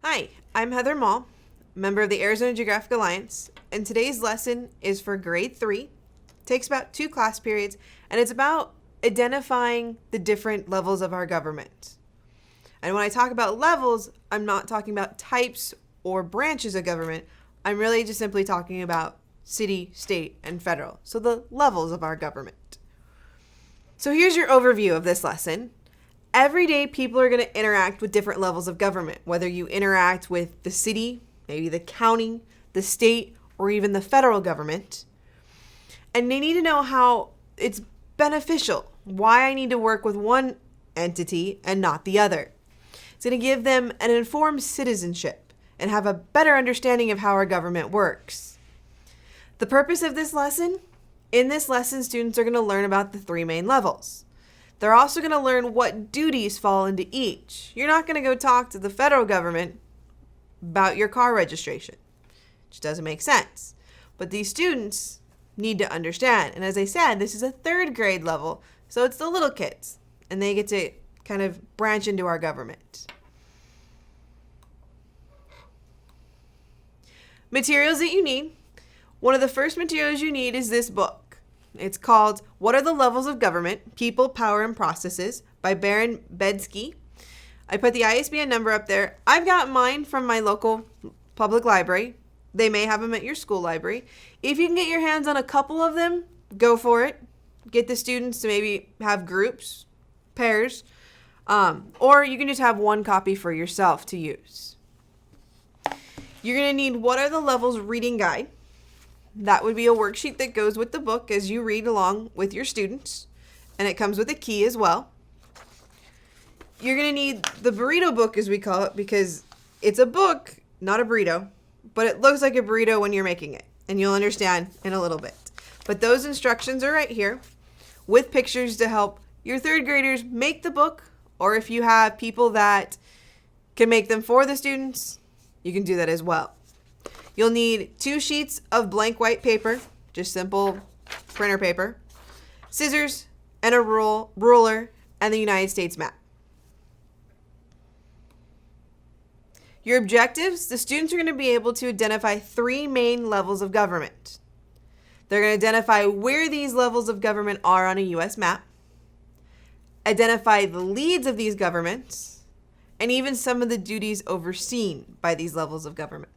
Hi, I'm Heather Moll, member of the Arizona Geographic Alliance, and today's lesson is for grade 3. It takes about 2 class periods, and it's about identifying the different levels of our government. And when I talk about levels, I'm not talking about types or branches of government. I'm really just simply talking about city, state, and federal. So the levels of our government. So here's your overview of this lesson. Every day, people are going to interact with different levels of government, whether you interact with the city, maybe the county, the state, or even the federal government. And they need to know how it's beneficial, why I need to work with one entity and not the other. It's going to give them an informed citizenship and have a better understanding of how our government works. The purpose of this lesson? In this lesson, students are going to learn about the 3 main levels. They're also going to learn what duties fall into each. You're not going to go talk to the federal government about your car registration, which doesn't make sense. But these students need to understand. And as I said, this is a 3rd grade level, so it's the little kids, and they get to kind of branch into our government. Materials that you need. One of the first materials you need is this book. It's called What Are the Levels of Government? People, Power, and Processes by Baron Bedsky. I put the ISBN number up there. I've got mine from my local public library. They may have them at your school library. If you can get your hands on a couple of them, go for it. Get the students to maybe have groups, pairs, or you can just have one copy for yourself to use. You're going to need What Are the Levels reading guide. That would be a worksheet that goes with the book as you read along with your students, and it comes with a key as well. You're going to need the burrito book, as we call it, because it's a book, not a burrito, but it looks like a burrito when you're making it, and you'll understand in a little bit. But those instructions are right here with pictures to help your 3rd graders make the book, or if you have people that can make them for the students, you can do that as well. You'll need 2 sheets of blank white paper, just simple printer paper, scissors, and a ruler, and the United States map. Your objectives, the students are going to be able to identify 3 main levels of government. They're going to identify where these levels of government are on a U.S. map, identify the leads of these governments, and even some of the duties overseen by these levels of government.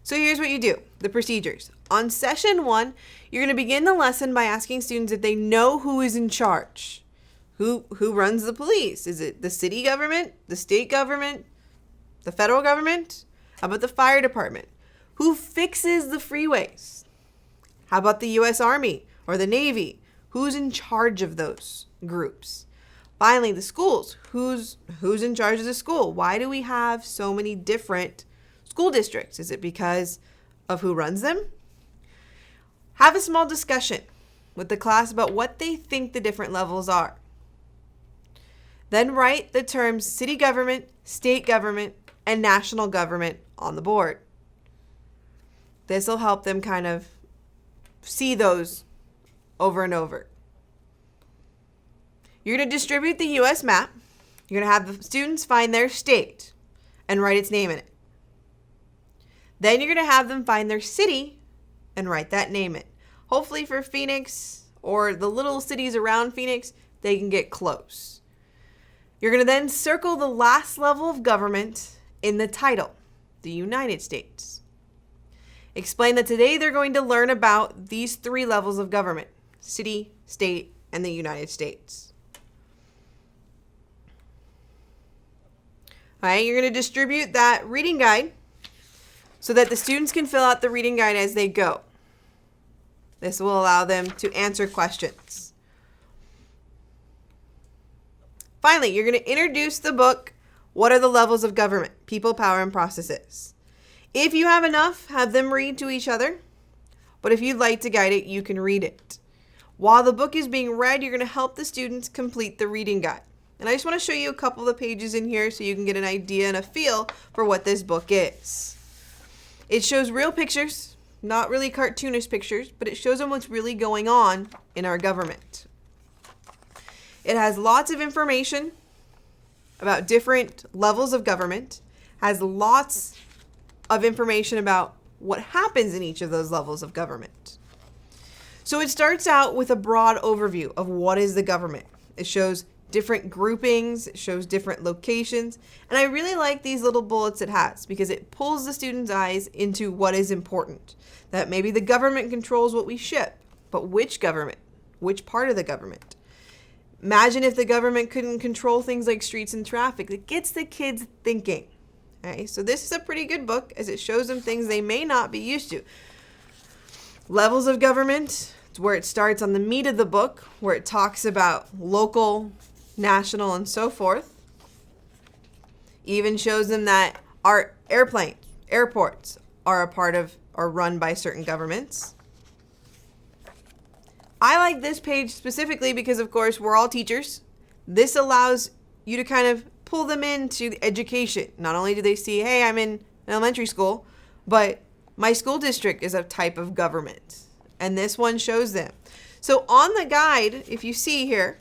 So here's what you do, the procedures. On session 1, you're going to begin the lesson by asking students if they know who is in charge. Who runs the police? Is it the city government, the state government, the federal government? How about the fire department? Who fixes the freeways? How about the U.S. Army or the Navy? Who's in charge of those groups? Finally, the schools. Who's in charge of the school? Why do we have so many different school districts? Is it because of who runs them? Have a small discussion with the class about what they think the different levels are. Then write the terms city government, state government, and national government on the board. This will help them kind of see those over and over. You're going to distribute the U.S. map. You're going to have the students find their state and write its name in it. Then you're going to have them find their city and write that name in. Hopefully for Phoenix or the little cities around Phoenix, they can get close. You're going to then circle the last level of government in the title, the United States. Explain that today they're going to learn about these 3 levels of government, city, state, and the United States. All right, you're going to distribute that reading guide so that the students can fill out the reading guide as they go. This will allow them to answer questions. Finally, you're going to introduce the book, What Are the Levels of Government? People, Power, and Processes. If you have enough, have them read to each other. But if you'd like to guide it, you can read it. While the book is being read, you're going to help the students complete the reading guide. And I just want to show you a couple of pages in here so you can get an idea and a feel for what this book is. It shows real pictures, not really cartoonish pictures, but it shows them what's really going on in our government. It has lots of information about different levels of government, has lots of information about what happens in each of those levels of government. So it starts out with a broad overview of what is the government. It shows different groupings, it shows different locations, and I really like these little bullets it has because it pulls the student's eyes into what is important. That maybe the government controls what we ship, but which government? Which part of the government? Imagine if the government couldn't control things like streets and traffic. It gets the kids thinking. Okay, so this is a pretty good book as it shows them things they may not be used to. Levels of government, it's where it starts on the meat of the book, where it talks about local, national, and so forth. Even shows them that our airplanes, airports are a part of or run by certain governments. I like this page specifically because, of course, we're all teachers. This allows you to kind of pull them into education. Not only do they see, hey, I'm in elementary school, but my school district is a type of government. And this one shows them. So on the guide, if you see here,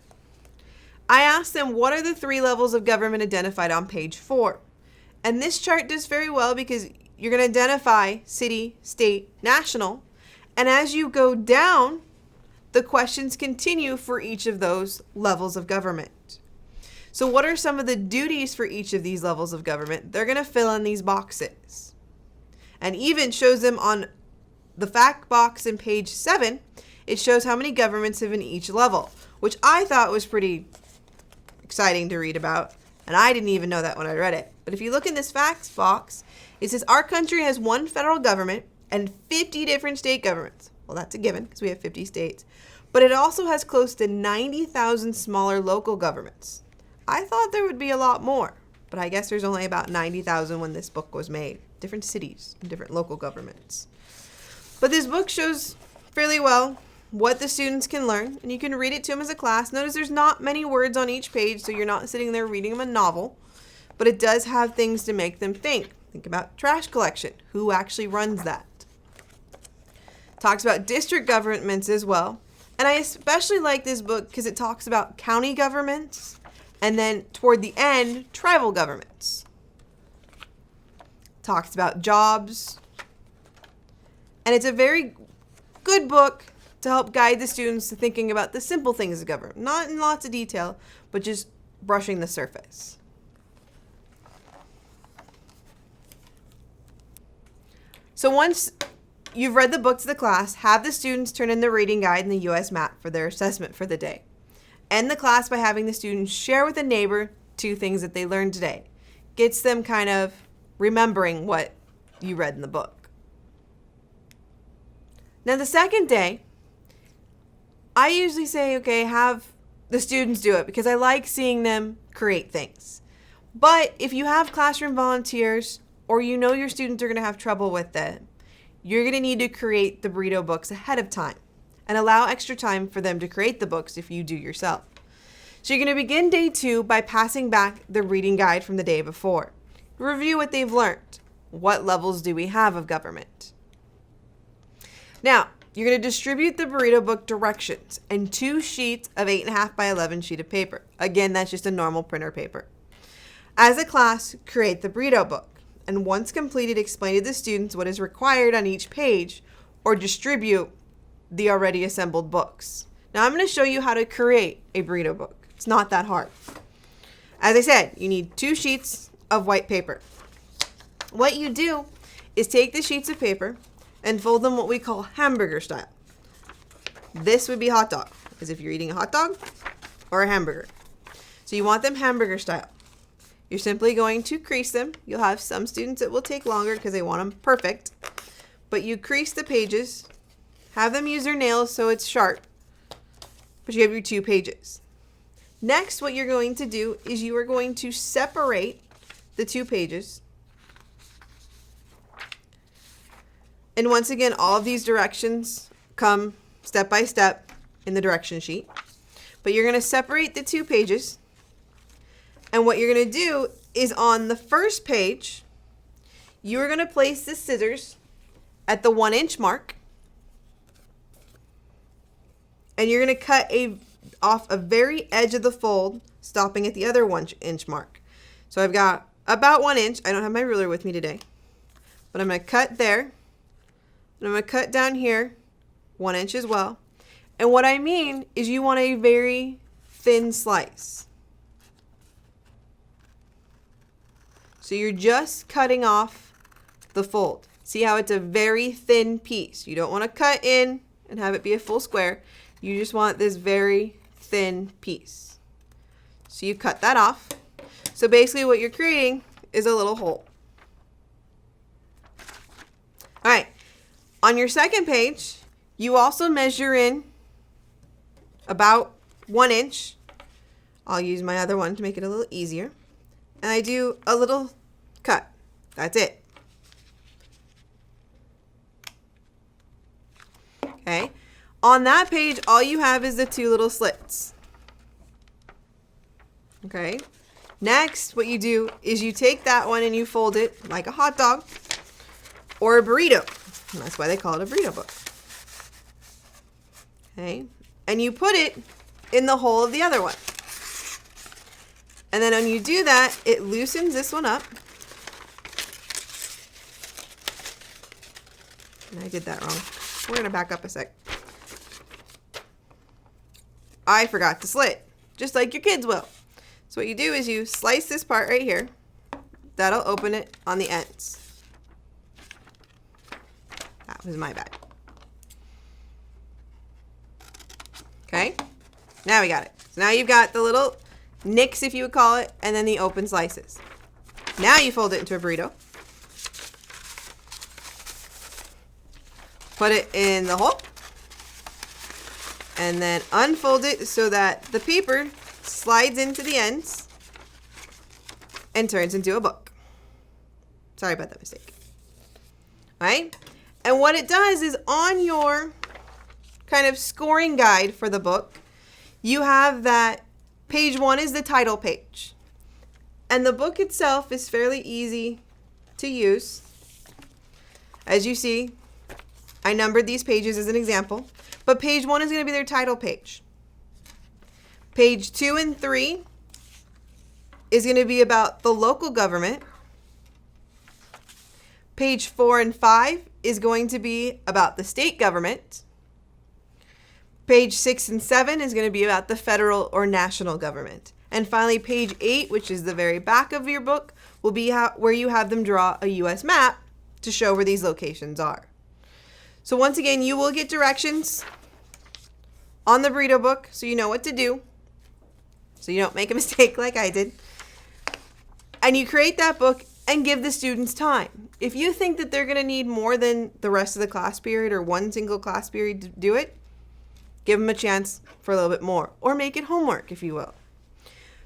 I asked them what are the 3 levels of government identified on page 4. And this chart does very well because you're going to identify city, state, national. And as you go down, the questions continue for each of those levels of government. So what are some of the duties for each of these levels of government? They're going to fill in these boxes. And even shows them on the fact box in page 7, it shows how many governments have in each level, which I thought was pretty exciting to read about. And I didn't even know that when I read it. But if you look in this facts box, it says our country has 1 federal government and 50 different state governments. Well, that's a given because we have 50 states. But it also has close to 90,000 smaller local governments. I thought there would be a lot more, but I guess there's only about 90,000 when this book was made. Different cities and different local governments. But this book shows fairly well what the students can learn, and you can read it to them as a class. Notice there's not many words on each page, so you're not sitting there reading them a novel, but it does have things to make them think. Think about trash collection. Who actually runs that? Talks about district governments as well. And I especially like this book because it talks about county governments and then toward the end, tribal governments. Talks about jobs. And it's a very good book to help guide the students to thinking about the simple things of government. Not in lots of detail, but just brushing the surface. So once you've read the book to the class, have the students turn in the reading guide and the U.S. map for their assessment for the day. End the class by having the students share with a neighbor 2 things that they learned today. Gets them kind of remembering what you read in the book. Now the second day, I usually say, okay, have the students do it because I like seeing them create things. But if you have classroom volunteers or you know your students are going to have trouble with it, you're going to need to create the burrito books ahead of time and allow extra time for them to create the books if you do yourself. So you're going to begin day 2 by passing back the reading guide from the day before. Review what they've learned. What levels do we have of government? Now, you're going to distribute the burrito book directions and 2 sheets of 8.5 by 11 sheet of paper. Again, that's just a normal printer paper. As a class, create the burrito book. And once completed, explain to the students what is required on each page or distribute the already assembled books. Now I'm going to show you how to create a burrito book. It's not that hard. As I said, you need 2 sheets of white paper. What you do is take the sheets of paper and fold them what we call hamburger style. This would be hot dog, as if you're eating a hot dog or a hamburger. So you want them hamburger style. You're simply going to crease them. You'll have some students that will take longer because they want them perfect. But you crease the pages, have them use their nails so it's sharp, but you have your 2 pages. Next, what you're going to do is you are going to separate the 2 pages. And once again, all of these directions come step by step in the direction sheet. But you're going to separate the 2 pages. And what you're going to do is on the first page, you're going to place the scissors at the 1-inch mark. And you're going to cut off a very edge of the fold, stopping at the other 1-inch mark. So I've got about 1 inch. I don't have my ruler with me today, but I'm going to cut there, and I'm going to cut down here 1 inch as well. And what I mean is you want a very thin slice. So you're just cutting off the fold. See how it's a very thin piece. You don't want to cut in and have it be a full square. You just want this very thin piece. So you cut that off. So basically what you're creating is a little hole. All right, on your second page, you also measure in about 1 inch. I'll use my other one to make it a little easier. And I do a little cut. That's it. Okay. On that page, all you have is the 2 little slits. Okay. Next, what you do is you take that one and you fold it like a hot dog or a burrito. And that's why they call it a burrito book. Okay. And you put it in the hole of the other one. And then when you do that, it loosens this one up. And I did that wrong. We're going to back up a sec. I forgot to slit, just like your kids will. So what you do is you slice this part right here. That'll open it on the ends. That was my bad. Okay, now we got it. So now you've got the little nicks, if you would call it, and then the open slices. Now you fold it into a burrito. Put it in the hole. And then unfold it so that the paper slides into the ends and turns into a book. Sorry about that mistake. All right? And what it does is on your kind of scoring guide for the book, you have that page 1 is the title page. And the book itself is fairly easy to use. As you see, I numbered these pages as an example, but page 1 is going to be their title page. Page 2 and 3 is going to be about the local government. Page 4 and 5 is going to be about the state government. Page 6 and 7 is going to be about the federal or national government. And finally, page 8, which is the very back of your book, will be where you have them draw a U.S. map to show where these locations are. So once again, you will get directions on the burrito book so you know what to do, so you don't make a mistake like I did. And you create that book and give the students time. If you think that they're going to need more than the rest of the class period or one single class period to do it, give them a chance for a little bit more, or make it homework, if you will.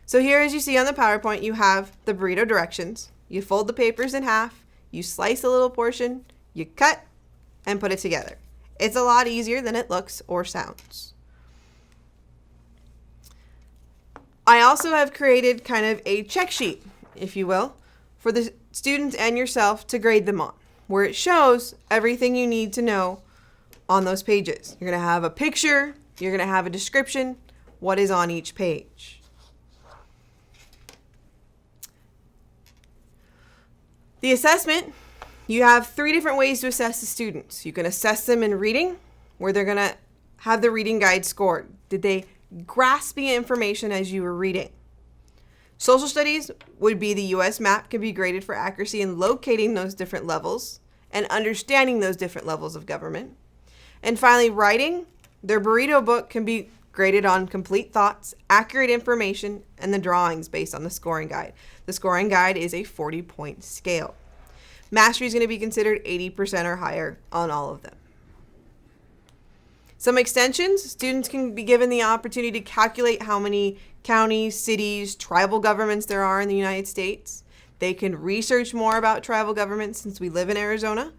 So here, as you see on the PowerPoint, you have the burrito directions. You fold the papers in half, you slice a little portion, you cut, and put it together. It's a lot easier than it looks or sounds. I also have created kind of a check sheet, if you will, for the students and yourself to grade them on, where it shows everything you need to know on those pages. You're going to have a picture, you're going to have a description, what is on each page. The assessment, you have 3 different ways to assess the students. You can assess them in reading, where they're going to have the reading guide scored. Did they grasp the information as you were reading? Social studies would be the U.S. map can be graded for accuracy in locating those different levels and understanding those different levels of government. And finally, writing, their burrito book can be graded on complete thoughts, accurate information, and the drawings based on the scoring guide. The scoring guide is a 40-point scale. Mastery is going to be considered 80% or higher on all of them. Some extensions, students can be given the opportunity to calculate how many counties, cities, tribal governments there are in the United States. They can research more about tribal governments since we live in Arizona.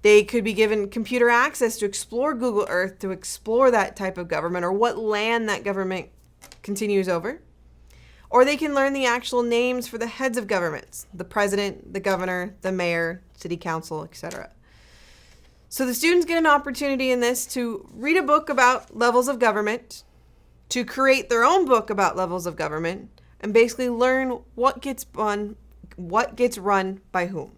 They could be given computer access to explore Google Earth to explore that type of government or what land that government continues over. Or they can learn the actual names for the heads of governments, the president, the governor, the mayor, city council, etc. So the students get an opportunity in this to read a book about levels of government, to create their own book about levels of government, and basically learn what gets run by whom.